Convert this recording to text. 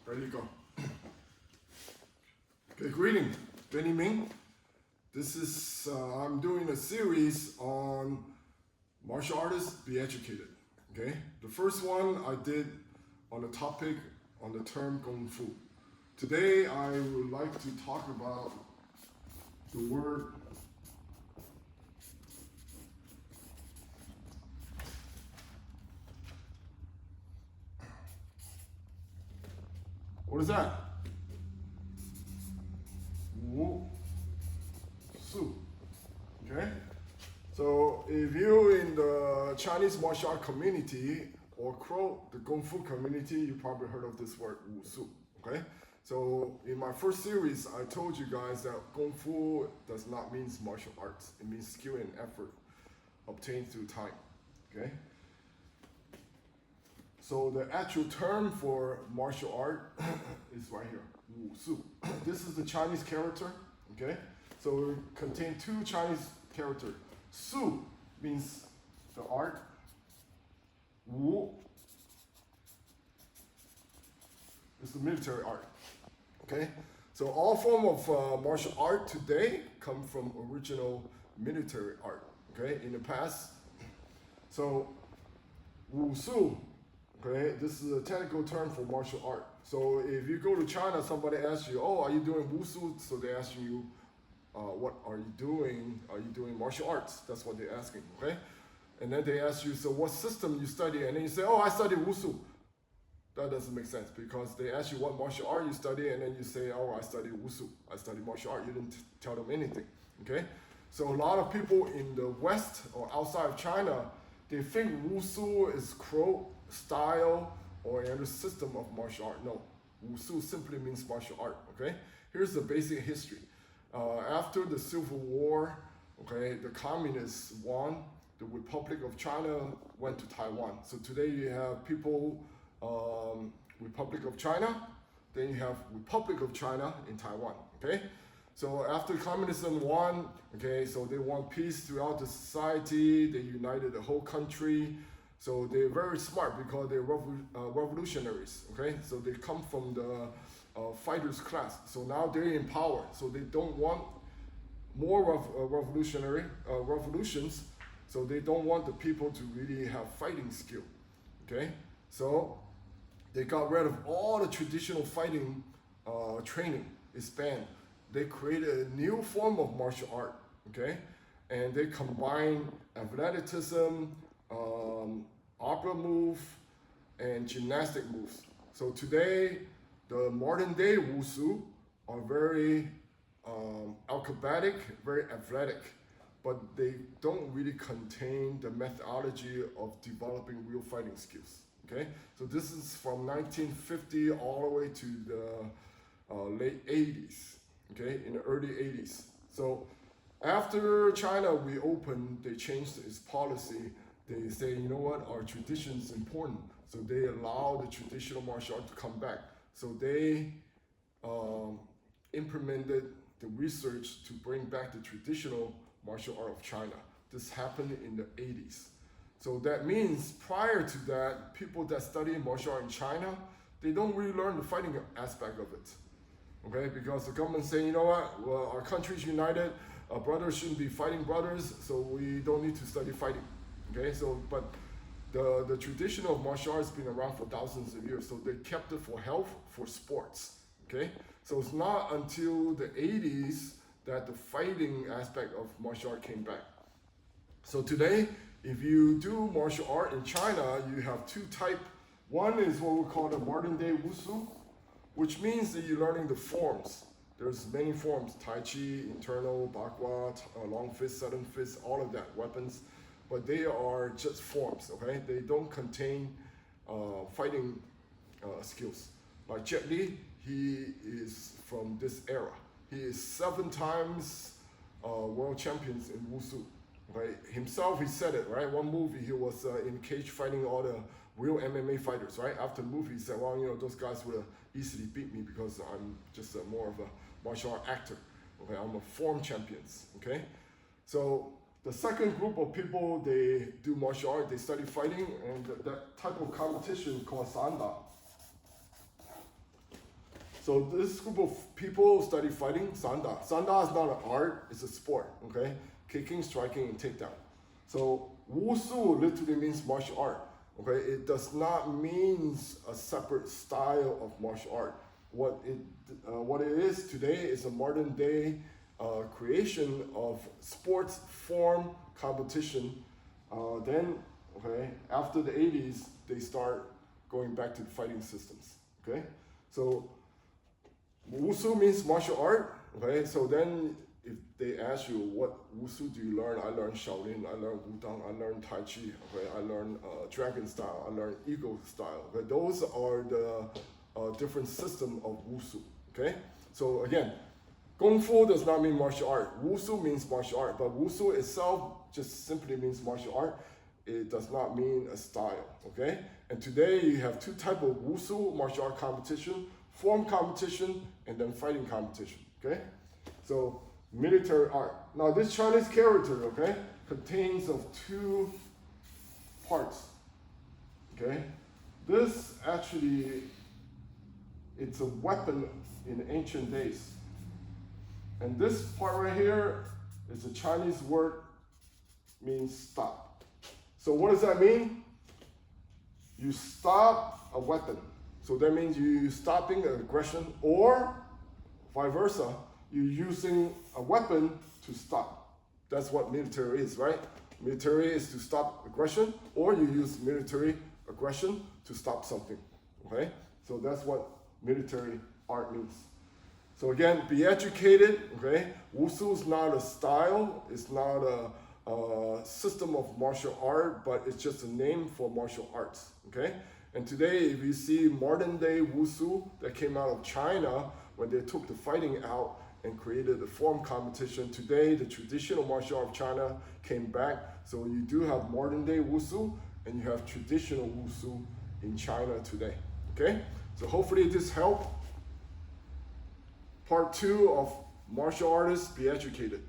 Ready to go. Okay, greeting, Benny Ming. This is, I'm doing a series on martial artists be educated. Okay, the first one I did on the topic on the term Kung Fu. Today I would like to talk about the word what is that? Wushu. Okay? So if you're in the Chinese martial art community or the Kung Fu community, you probably heard of this word Wushu. Okay? So in my first series, I told you guys that Kung Fu does not mean martial arts. It means skill and effort obtained through time. Okay? So the actual term for martial art is right here, Wushu. This is the Chinese character, okay? So it contains two Chinese characters. Su means the art. Wu is the military art, okay? So all form of martial art today come from original military art, okay? In the past, so Wushu, okay, this is a technical term for martial art. So if you go to China, somebody asks you, oh, are you doing Wushu? So they're asking you, what are you doing? Are you doing martial arts? That's what they're asking, okay? And then they ask you, so what system you study? And then you say, oh, I study Wushu. That doesn't make sense because they ask you what martial art you study and then you say, oh, I study Wushu. I study martial art. You didn't tell them anything, okay? So a lot of people in the West or outside of China, they think Wushu is style or another system of martial art. No, Wushu simply means martial art, okay? Here's the basic history. After the Civil War, okay, the communists won. The Republic of China went to Taiwan. So today you have Republic of China, then you have Republic of China in Taiwan, okay? So after communism won, okay, so they want peace throughout the society, they united the whole country. So they're very smart because they're revolutionaries, okay? So they come from the fighters class. So now they're in power. So they don't want more revolutions. So they don't want the people to really have fighting skill, okay? So they got rid of all the traditional fighting training. It's banned. They created a new form of martial art, okay? And they combine athleticism, opera move, and gymnastic moves. So today, the modern day Wushu are very acrobatic, very athletic, but they don't really contain the methodology of developing real fighting skills, okay? So this is from 1950 all the way to the late 80s, okay, in the early 80s. So after China reopened, they changed its policy. They say, you know what, our tradition is important. So they allow the traditional martial art to come back. So they implemented the research to bring back the traditional martial art of China. This happened in the 80s. So that means prior to that, people that study martial art in China, they don't really learn the fighting aspect of it. Okay, because the government saying, you know what, well, our country's united, brothers shouldn't be fighting brothers, so we don't need to study fighting. Okay, so, but the tradition of martial arts has been around for thousands of years, so they kept it for health, for sports. Okay, so it's not until the 80s that the fighting aspect of martial art came back. So today, if you do martial art in China, you have two types. One is what we call the modern day Wushu, which means that you're learning the forms. There's many forms, Tai Chi, internal, Bagua, long fist, sudden fist, all of that, weapons. But they are just forms, okay? They don't contain fighting skills. Like Jet Li, he is from this era. He is 7 times world champions in Wushu. Right? Himself, he said it, right? One movie, he was in cage fighting all the real MMA fighters, right? After the movie, he said, well, you know, those guys would have easily beat me because I'm just more of a martial art actor. Okay, I'm a form champions, okay? So the second group of people, they do martial art, they study fighting, and that type of competition is called Sanda. So this group of people study fighting, Sanda. Sanda is not an art, it's a sport, okay? Kicking, striking, and takedown. So Wushu literally means martial art, okay? It does not mean a separate style of martial art. What it is today is a modern day creation of sports form competition. Then, okay, after the 80s, they start going back to the fighting systems, okay? So Wushu means martial art, okay? So then if they ask you what Wushu do you learn, I learned Shaolin, I learned Wudang, I learned Tai Chi, okay? I learned Dragon style, I learned Eagle style, okay? Those are the different system of Wushu, okay? So again, Kung Fu does not mean martial art. Wushu means martial art, but Wushu itself just simply means martial art. It does not mean a style, okay? And today you have two types of Wushu martial art competition, form competition, and then fighting competition, okay? So military art. Now this Chinese character, okay, contains of two parts, okay? This actually, it's a weapon in ancient days. And this part right here is a Chinese word, means stop. So what does that mean? You stop a weapon. So that means you're stopping an aggression, or vice versa, you're using a weapon to stop. That's what military is, right? Military is to stop aggression, or you use military aggression to stop something, okay? So that's what military art means. So again, be educated, okay? Wushu is not a style, it's not a system of martial art, but it's just a name for martial arts, okay? And today, if you see modern day Wushu that came out of China, when they took the fighting out and created a form competition, today the traditional martial art of China came back. So you do have modern day Wushu, and you have traditional Wushu in China today, okay? So hopefully this helped. Part 2 of martial artists, be educated.